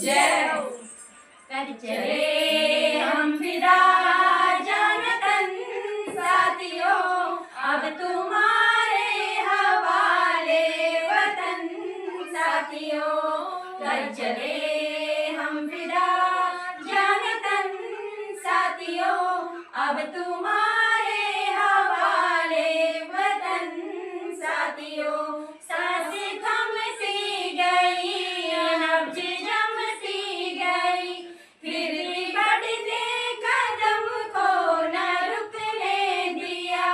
जय हो। कर चले हम फिदा जान तन साथियों, अब तुम्हारे हवाले वतन साथियों। कर चले हम फिदा जान तन साथियों, अब तुम्हारे हवाले वतन साथियों। सांस थम सी गई, नब्ज जम सी गई, फिर भी बढ़ते कदम को न रुकने दिया।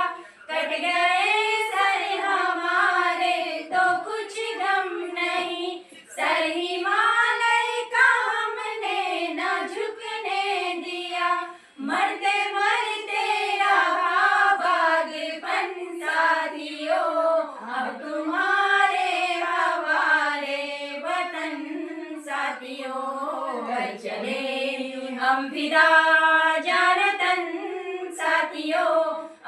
कट गए सर हमारे तो कुछ गम नहीं, सर हिमालय का हमने न झुकने दिया। मरते मरते रहा बागपन साथियों, अब तुम्हारे हवाले वतन साथियों। कर चले हम फिदा जान तन साथियों,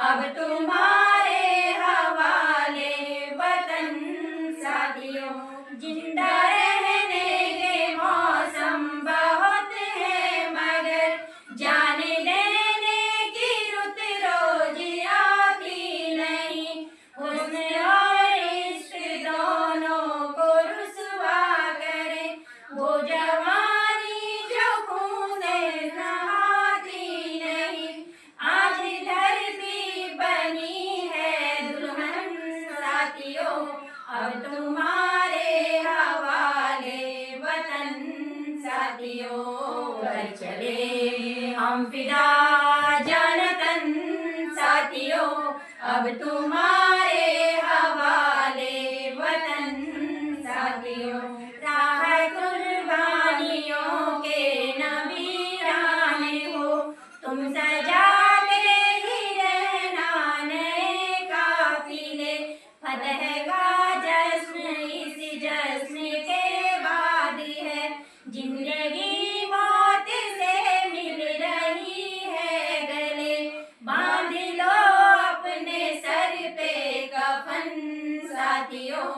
अब तुम्हारे हवाले वतन साथियों। जिंदा रहने के मौसम बहुत है मगर जाने देने की रुत रोज आती नहीं। हुस्न और इश्क दोनों को रुसवा करे वो जवानी जो खून से नहाती नहीं। आज धरती बनी है दुल्हन साथियों, अब तुम्हारे हवाले वतन साथियों। कर चले हम फिदा जान तन साथियों, अब तुम्हारे हवाले वतन साथियों। राह कुर्बानियों के नबीरान हो, तुम सजाते ही रहना नए काफिले। फतह का जश्न इस जश्न के बाद है, जिंदगी मौत से मिल रही है गले। बांध लो अपने सर पे कफन साथियों,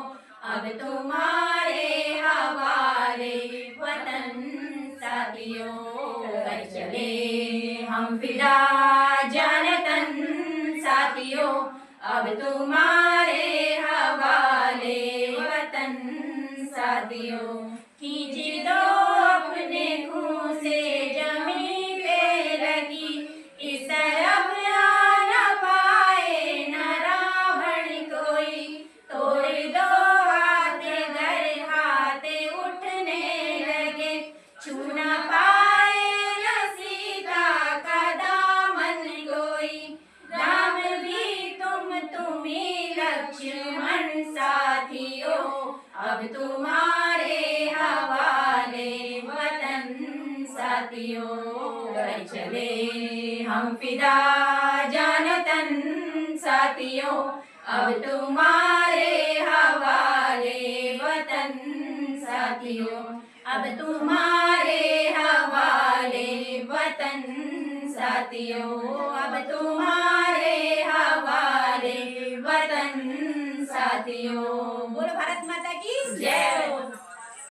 अब तुम्हारे हवाले वतन साथियों। कर चले हम फिदा जान तन साथियों, अब तुम्हारे हवाले वतन साथियों। खींच दो अपने खून से जमीन पे लगी, इस तरफ आ न पाए न रावण कोई। तोड़ दो हाथ घर हाथ उठने लगे, छू न पाए न सीता का दामन कोई। राम भी तुम्ही लक्ष्मण साथियों, अब तुम्हारे हवाले वतन साथियों। कर चले हम फिदा जान तन साथियों, अब तुम्हारे हवाले वतन साथियों। अब तुम्हारे हवाले वतन साथियों।